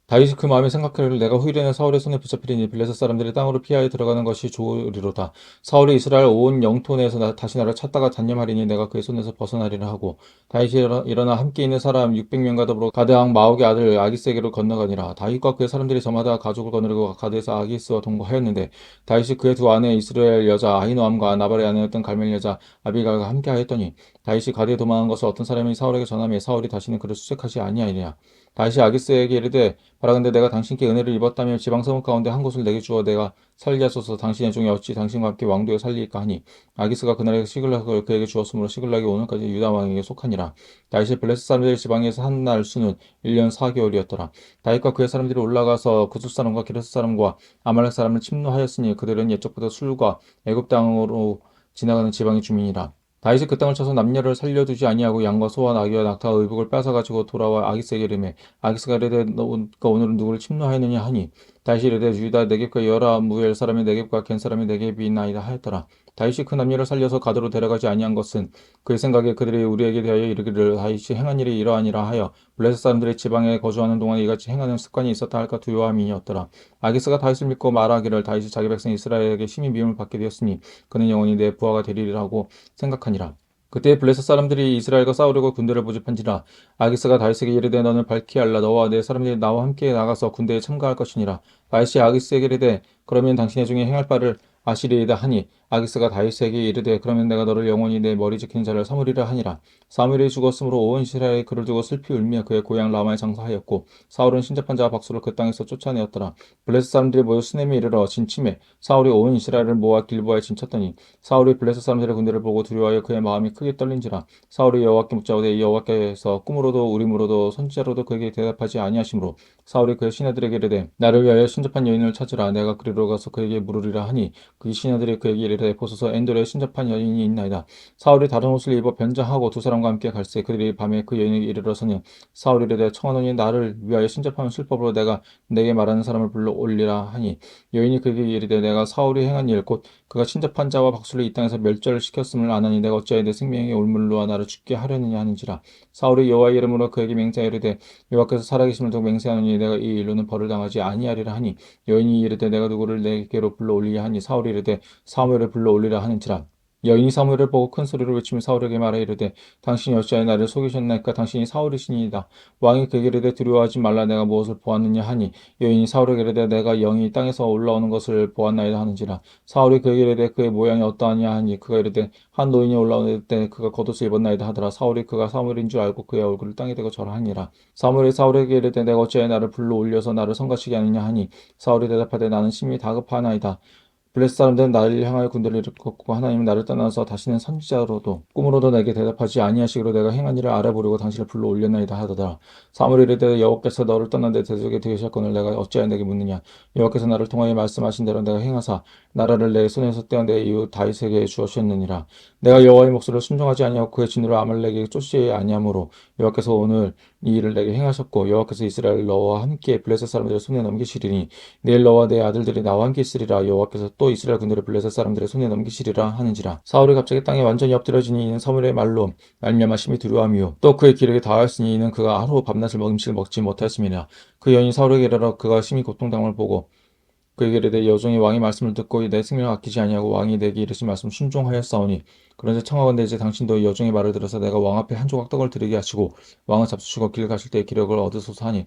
다윗이 그 마음에 생각하기를 내가 후일에는 사울의 손에 붙잡히리니 블레셋 사람들이 땅으로 피하여 들어가는 것이 좋으리로다. 사울이 이스라엘 온 영토 내에서 다시 나를 찾다가 단념하리니 내가 그의 손에서 벗어나리라 하고 다윗이 일어나 함께 있는 사람 600명과 더불어 가드왕 마옥의 아들 아기스에게로 건너가니라. 다윗과 그의 사람들이 저마다 가족을 거느리고 가드에서 아기스와 동거하였는데 다윗이 그의 두 아내 이스라엘 여자 아히노암과 나발의 아내였던 갈멜 여자 아비갈과 함께 하였더니 다윗이 가드에 도망한 것을 어떤 사람이 사울에게 전하며 사울이 다시는 그를 수색하지 아니하니라. 다윗이 아기스에게 이르되 바라건대 내가 당신께 은혜를 입었다며 지방 서문 가운데 한 곳을 내게 주어 내가 살게 하소서. 당신의 종이 어찌 당신과 함께 왕도에 살리이까 하니 아기스가 그날에 시글락을 그에게 주었으므로 시글락이 오늘까지 유다 왕에게 속하니라. 다윗이 블레셋 사람들의 지방에서 한 날 수는 1년 4개월이었더라. 다윗과 그의 사람들이 올라가서 구스 사람과 기르스 사람과 아말렉 사람을 침노하였으니 그들은 옛적부터 술과 애굽 땅으로 지나가는 지방의 주민이라. 다윗이 그 땅을 쳐서 남녀를 살려두지 아니하고 양과 소와 나귀와 낙타와 의복을 뺏어가지고 돌아와 아기스에게 이르매 아기스가 이르되 너가 오늘은 누구를 침노하였느냐 하니 다윗이 이르되 유다 네겝과 여라 무엘 사람의 네겝과 겐 사람의 네겝이나이다 하였더라. 다윗이 그 남녀를 살려서 가드로 데려가지 아니한 것은 그의 생각에 그들이 우리에게 대하여 이르기를 다윗이 행한 일이 이러하니라 하여 블레셋 사람들의 지방에 거주하는 동안 이같이 행하는 습관이 있었다 할까 두려움이었더라. 아기스가 다윗을 믿고 말하기를 다윗이 자기 백성 이스라엘에게 심히 미움을 받게 되었으니 그는 영원히 내 부하가 되리라고 생각하니라. 그때 블레셋 사람들이 이스라엘과 싸우려고 군대를 모집한지라. 아기스가 다윗에게 이르되 너는 밝히 알라. 너와 내 사람들이 나와 함께 나가서 군대에 참가할 것이니라. 다윗이 아기스에게 이르되 그러면 당신의 중에 행할 바를 아시리이다 하니 아기스가 다윗에게 이르되 그러면 내가 너를 영원히 내 머리 지키는 자를 삼으리라 하니라. 사무엘이 죽었으므로 온 이스라엘이 그를 두고 슬피 울며 그의 고향 라마에 장사하였고 사울은 신접한 자와 박수를 그 땅에서 쫓아내었더라. 블레셋 사람들이 모여 수넴에 이르러 진침해 사울이 온 이스라엘을 모아 길보아에 진쳤더니 사울이 블레셋 사람들의 군대를 보고 두려워하여 그의 마음이 크게 떨린지라. 사울이 여호와께 묻자오되 여호와께서 꿈으로도 우림으로도 선지자로도 그에게 대답하지 아니하시므로 사울이 그의 신하들에게 이르되 나를 위하여 신접한 여인을 찾으라. 내가 그리로 가서 그에게 물으리라 하니 그 신하들이 그에게 이르되 보소서 엔돌에 신접한 여인이 있나이다. 사울이 다른 옷을 입어 변장하고 두 사람과 함께 갈새 그들이 밤에 그 여인에게 이르러서는 사울이 이르되 청하노니 나를 위하여 신접하는 술법으로 내가 내게 말하는 사람을 불러 올리라 하니 여인이 그에게 이르되 내가 사울이 행한 일 곧 그가 친접한 자와 박수를 이 땅에서 멸절을 시켰음을 아나니 내가 어찌하여 내 생명의 올물로와 나를 죽게 하려느냐 하는지라. 사울이 여호와의 이름으로 그에게 맹세하여 이르되 여호와께서 살아계심을 두고 맹세하노니 내가 이 일로는 벌을 당하지 아니하리라 하니 여인이 이르되 내가 누구를 내게로 불러 올리냐 하니 사울이 이르되 사무엘을 불러 올리라 하는지라. 여인이 사무엘을 보고 큰 소리로 외치며 사울에게 말하 이르되 당신이 어찌하여 나를 속이셨나이까. 당신이 사울이시니이다. 왕이 그에게 이르되 두려워하지 말라. 내가 무엇을 보았느냐 하니 여인이 사울에게 이르되 내가 영이 땅에서 올라오는 것을 보았나이다 하는지라. 사울이 그에게 이르되 그의 모양이 어떠하냐 하니 그가 이르되 한 노인이 올라오는 때 그가 겉옷을 입었나이다 하더라. 사울이 그가 사무엘인 줄 알고 그의 얼굴을 땅에 대고 절하니라. 사무엘이 사울에게 이르되 내가 어찌하여 나를 불러 올려서 나를 성가시게 하느냐 하니 사울이 대답하되 나는 심히 다급하나이다. 블레셋 사람들은 나를 향하여 군대를 일으켰고 하나님은 나를 떠나서 다시는 선지자로도 꿈으로도 내게 대답하지 아니하시기로 내가 행한 일을 알아보려고 당신을 불러 올렸나이다 하더라. 사무엘이 이르되 여호와께서 너를 떠난 내 대적에 들으셨거늘 내가 어찌하여 내게 묻느냐. 여호와께서 나를 통하여 말씀하신 대로 내가 행하사 나라를 내 손에서 떼어 내 이웃 다윗에게 주었느니라. 내가 여호와의 목소리를 순종하지 아니하고 그의 진으로 아말렉에게 쫓지 아니하므로 여호와께서 오늘 이 일을 내게 행하셨고 여호와께서 이스라엘 너와 함께 블레셋 사람들의 손에 넘기시리니 내일 너와 내 아들들이 나와 함께 있으리라. 여호와께서 또 이스라엘 군대를 블레셋 사람들의 손에 넘기시리라 하는지라. 사울이 갑자기 땅에 완전히 엎드려지니 이는 사무엘의 말로 말미암아 심히 두려워하며 또 그의 기력이 다하였으니 이는 그가 하루 밤낮을 음식을 먹지 못하였음이라. 그 여인이 사울에게 이르러 그가 심히 고통당함을 보고 그에게 이르되 여종이 왕의 말씀을 듣고 내 생명을 아끼지 아니하고 왕이 내게 이르신 말씀 순종하였사오니 그런데 청하건대 이제 당신도 여종의 말을 들어서 내가 왕 앞에 한 조각 떡을 드리게 하시고 왕을 잡수시고 길 가실 때 기력을 얻으소서 하니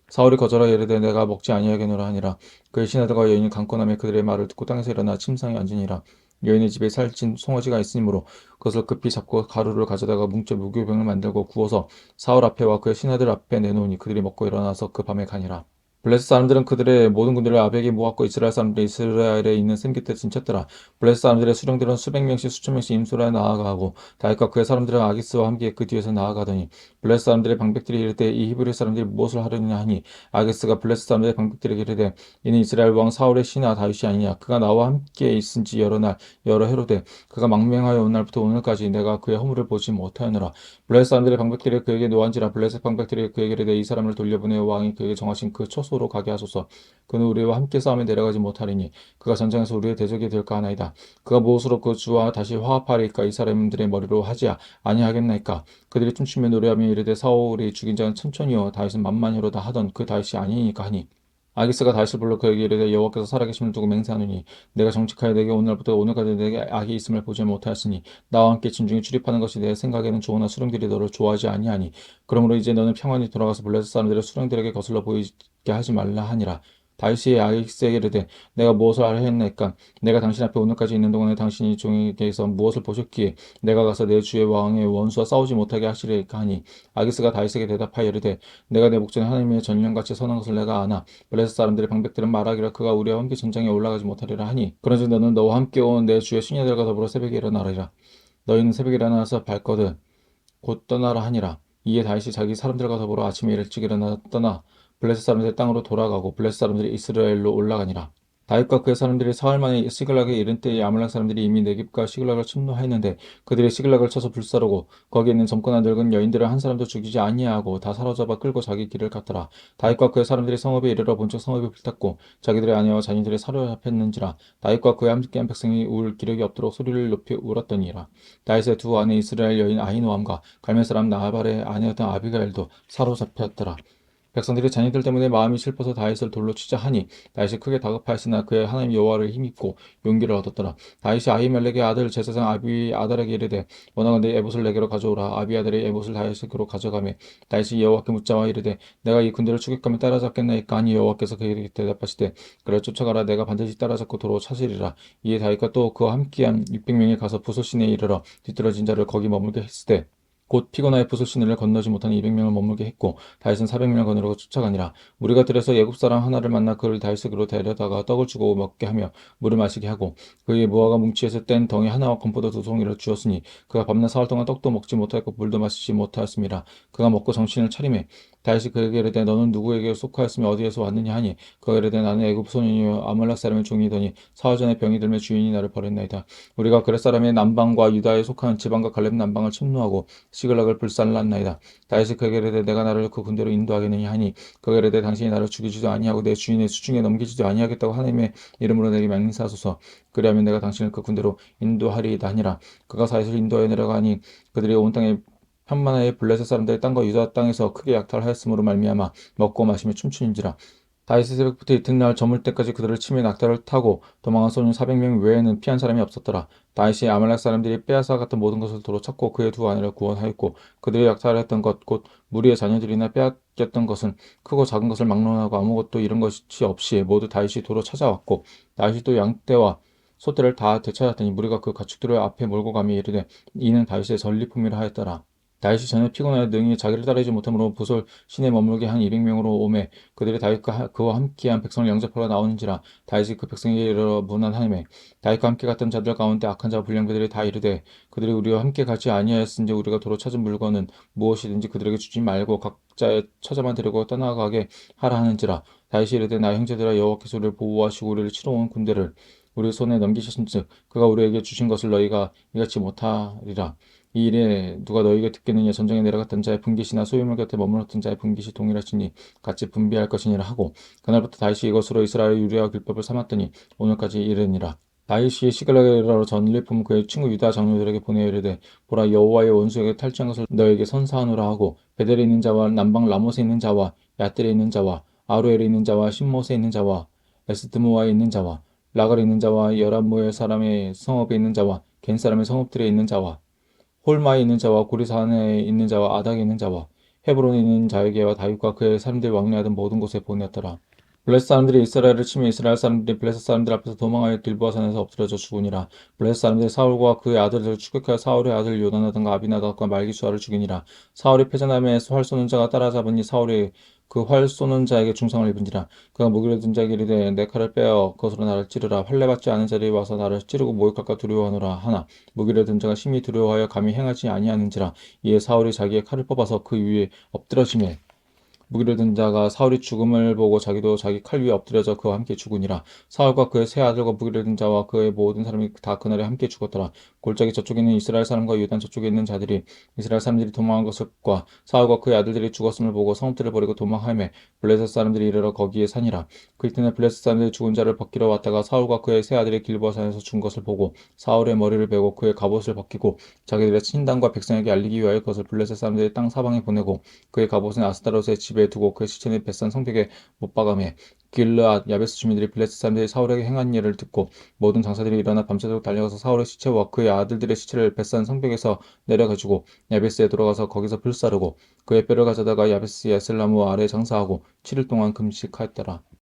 사울이 거절하여 이르되 내가 먹지 아니하겠노라 하니라. 그의 신하들과 여인이 강권하며 그들의 말을 듣고 땅에서 일어나 침상에 앉으니라. 여인의 집에 살찐 송아지가 있으므로 그것을 급히 잡고 가루를 가져다가 뭉쳐 무교병을 만들고 구워서 사울 앞에와 그의 신하들 앞에 내놓으니 그들이 먹고 일어나서 그 밤에 가니라. 블레셋 사람들은 그들의 모든 군대를 아벡에 모았고 이스라엘 사람들이 이스라엘에 있는 샘 곁에 진쳤더라. 블레셋 사람들의 수령들은 수백 명씩 수천 명씩 임소라에 나아가고 다윗과 그의 사람들은 아기스와 함께 그 뒤에서 나아가더니 블레셋 사람들의 방백들이 이르되 이 히브리 사람들이 무엇을 하려느냐 하니 아기스가 블레셋 사람들의 방백들에게 이르되 이는 이스라엘 왕 사울의 신하 다윗이 아니냐. 그가 나와 함께 있은지 여러 날 여러 해로되 그가 망명하여 온 날부터 오늘까지 내가 그의 허물을 보지 못하였노라. 블레셋 사람들의 방백들이 그에게 노한지라. 블레셋 방백들이 그에게 이르되 이 사람을 돌려보내어 왕이 그에게 정하신 그 초소 타소로 가게 하소서. 그는 우리와 함께 싸움에 내려가지 못하리니 그가 전장에서 우리의 대적이 될까 하나이다. 그가 무엇으로 그 주와 다시 화합하리까? 이 사람들의 머리로 하지 아니하겠나이까? 그들이 춤추며 노래하며 이르되 사울이 죽인 자는 천천히요 다윗은 만만히로다 하던 그 다윗이 아니니까 하니 아기스가 다윗을 불러 그에게 이르되 여호와께서 살아계심을 두고 맹세하노니 내가 정직하여 내게 오늘부터 오늘까지 내게 악이 있음을 보지 못하였으니 나와 함께 진중에 출입하는 것이 내 생각에는 좋으나 수령들이 너를 좋아하지 아니하니 그러므로 이제 너는 평안히 돌아가서 블레셋 사람들을 수령들에게 거슬러 보이게 하지 말라 하니라. 다윗이 아기스에게 이르되 내가 무엇을 하였나이까? 내가 당신 앞에 오늘까지 있는 동안에 당신이 종에게서 무엇을 보셨기에 내가 가서 내 주의 왕의 원수와 싸우지 못하게 하시리까 하니 아기스가 다윗에게 대답하여 이르되 내가 내 목전에 하나님의 전령같이 선한 것을 내가 아나 블레셋 사람들의 방백들은 말하기를 그가 우리와 함께 전장에 올라가지 못하리라 하니 그러지 너는 너와 함께 온 내 주의 수녀들과 더불어 새벽에 일어나리라. 너희는 새벽에 일어나서 발거든 곧 떠나라 하니라. 이에 다윗이 자기 사람들과 더불어 아침에 일찍 일어나 떠나 블레셋 사람들의 땅으로 돌아가고 블레셋 사람들이 이스라엘로 올라가니라. 다윗과 그의 사람들이 사흘 만에 시글락에 이른 때에 아말렉 사람들이 이미 네겝과 시글락을 침노하였는데 그들이 시글락을 쳐서 불사르고 거기에 있는 젊거나 늙은 여인들을 한 사람도 죽이지 아니하고 다 사로잡아 끌고 자기 길을 갔더라. 다윗과 그의 사람들이 성읍에 이르러 본즉 성읍이 불탔고 자기들의 아내와 자녀들이 사로잡혔는지라. 다윗과 그의 함께한 백성이 울 기력이 없도록 소리를 높이 울었더니라. 다윗의 두 아내 이스라엘 여인 아히노암과 갈멜 사람 나발의 아내였던 아비가일도 사로잡혔더라. 백성들이 자녀들 때문에 마음이 슬퍼서 다윗을 돌로 치자 하니 다윗이 크게 다급하였으나 그의 하나님 여호와를 힘입고 용기를 얻었더라. 다윗이 아히멜렉의 아들 제사장 아비아달에게 이르되 원하건대 에봇을 내게로 가져오라. 아비아달이 에봇을 다윗에게로 가져가매 다윗이 여호와께 묻자와 이르되 내가 이 군대를 추격하며 따라잡겠나이까 하니 여호와께서 그에게 대답하시되 그래 쫓아가라. 내가 반드시 따라잡고 도로 찾으리라. 이에 다윗과 또 그와 함께한 600명이 가서 부소신에 이르러 뒤떨어진 자를 거기 머물게 했으되 곧 피곤하여 부소시내를 건너지 못하는 200명을 머물게 했고 다윗은 400명을 거느리고 쫓아가니라. 무리가 들에서 애굽 사람 하나를 만나 그를 다윗에게로 데려다가 떡을 주고 먹게 하며 물을 마시게 하고 그에게 무화과 뭉치에서 뗀 덩이 하나와 건포도 2송이를 주었으니 그가 밤낮 사흘 동안 떡도 먹지 못하였고 물도 마시지 못하였습니다. 그가 먹고 정신을 차리매 다윗이 그에게 이르되 너는 누구에게 속하였으며 어디에서 왔느냐 하니 그가 이르되 나는 애굽 소년이요 아말렉 사람의 종이더니 사흘 전에 병이 들매 주인이 나를 버렸나이다. 우리가 그렛 사람의 남방과 유다에 속한 지방과 갈렙 남방을 침노하고 시글락을 불살랐나이다. 다윗이 그에게 이르되 내가 나를 그 군대로 인도하겠느냐 하니 그가 이르되 당신이 나를 죽이지도 아니하고 내 주인의 수중에 넘기지도 아니하겠다고 하나님의 이름으로 내게 맹세하소서. 그리하면 내가 당신을 그 군대로 인도하리이다 하니라. 그가 다윗을 인도하여 내려가니 그들이 온 땅에 편만하여 블레셋 사람들의 땅과 유다 땅에서 크게 약탈하였으므로 말미암아 먹고 마시며 춤추는지라. 다윗이 새벽부터 이튿날 저물 때까지 그들을 치며 낙타를 타고 도망한 소년 400명 외에는 피한 사람이 없었더라. 다윗이 아말렉 사람들이 빼앗아 갔던 모든 것을 도로 찾고 그의 두 아내를 구원하였고 그들이 약탈했던 것 곧 무리의 자녀들이나 빼앗겼던 것은 크고 작은 것을 막론하고 아무것도 잃은 것이 없이 모두 다윗이 도로 찾아왔고 다윗이 또 양떼와 소떼를 다 되찾았더니 무리가 그 가축들을 앞에 몰고 가며 이르되 이는 다윗의 전리품이라 하였더라. 다윗이 전에 피곤하여 능히 자기를 따르지 못하므로 부솔 시내 머물게 한 200명으로 오매 그들이 다윗과 그와 함께한 백성을 영접하러 나오는지라. 다윗이 그 백성에게 이르러 문안하매 다윗과 함께 갔던 자들 가운데 악한 자와 불량배들이 다 이르되 그들이 우리와 함께 가지 아니하였은지 우리가 도로 찾은 물건은 무엇이든지 그들에게 주지 말고 각자의 처자만 데리고 떠나가게 하라 하는지라. 다윗이 이르되 나 형제들아 여호와께서 우리를 보호하시고 우리를 치러 온 군대를 우리 손에 넘기셨은즉 그가 우리에게 주신 것을 너희가 이같이 못하리라. 이 일에 누가 너희에게 듣겠느냐. 전쟁에 내려갔던 자의 분깃이나 소유물 곁에 머물렀던 자의 분깃이 동일하시니 같이 분비할 것이니라 하고 그날부터 다윗이 이것으로 이스라엘 유리와 율법을 삼았더니 오늘까지 이르니라. 다윗이 시글락에 이르러 전리품 그의 친구 유다 장로들에게 보내어 이르되 보라 여호와의 원수에게 탈취한 것을 너에게 선사하노라 하고 베델에 있는 자와 남방 라못에 있는 자와 얏들에 있는 자와 아로엘에 있는 자와 신못에 있는 자와 에스드모아에 있는 자와 라갈에 있는 자와 여람모엘 사람의 성읍에 있는 자와 겐 사람의 성읍들에 있는 자와 홀마에 있는 자와 고리산에 있는 자와 아닥에 있는 자와 헤브론에 있는 자에게와 다윗과 그의 사람들이 왕래하던 모든 곳에 보냈더라. 블레셋 사람들이 이스라엘을 치며 이스라엘 사람들이 블레셋 사람들 앞에서 도망하여 길보아산에서 엎드려져 죽으니라. 블레셋 사람들이 사울과 그의 아들들을 추격하여 사울의 아들 요나단과 아비나답과 말기수아를 죽이니라. 사울이 패전함에 활 쏘는 자가 따라잡으니 사울이 그 활 쏘는 자에게 중상을 입은지라. 그가 무기를 든 자에게 이르되 내 칼을 빼어 그것으로 나를 찌르라. 활례 받지 않은 자들이 와서 나를 찌르고 모욕할까 두려워하노라 하나 무기를 든 자가 심히 두려워하여 감히 행하지 아니하는지라. 이에 사울이 자기의 칼을 뽑아서 그 위에 엎드러지매 무기를 든 자가 사울이 죽음을 보고 자기도 자기 칼 위에 엎드려져 그와 함께 죽으니라. 사울과 그의 세 아들과 무기를 든 자와 그의 모든 사람이 다 그날에 함께 죽었더라. 골짜기 저쪽에 있는 이스라엘 사람과 유단 저쪽에 있는 자들이 이스라엘 사람들이 도망한 것과 사울과 그의 아들들이 죽었음을 보고 성읍들을 버리고 도망하며 블레셋 사람들이 이르러 거기에 사니라. 그 이튿날 블레셋 사람들이 죽은 자를 벗기러 왔다가 사울과 그의 세 아들이 길보아 산에서 죽은 것을 보고 사울의 머리를 베고 그의 갑옷을 벗기고 자기들의 친당과 백성에게 알리기 위하여 그것을 블레셋 사람들의 땅 사방에 보내고 그의 갑옷은 아스타롯의 집에 두고 그의 시체는 벳산 성벽에 못 박아매 길르앗 야베스 주민들이 블레셋 사람들이 사울에게 행한 일을 듣고 모든 장사들이 일어나 밤새도록 달려가서 사울의 시체와 그의 아들들의 시체를 벳산 성벽에서 내려가지고 야베스에 들어가서 거기서 불사르고 그의 뼈를 가져다가 야베스 예슬나무 아래 장사하고 7일 동안 금식하였더라.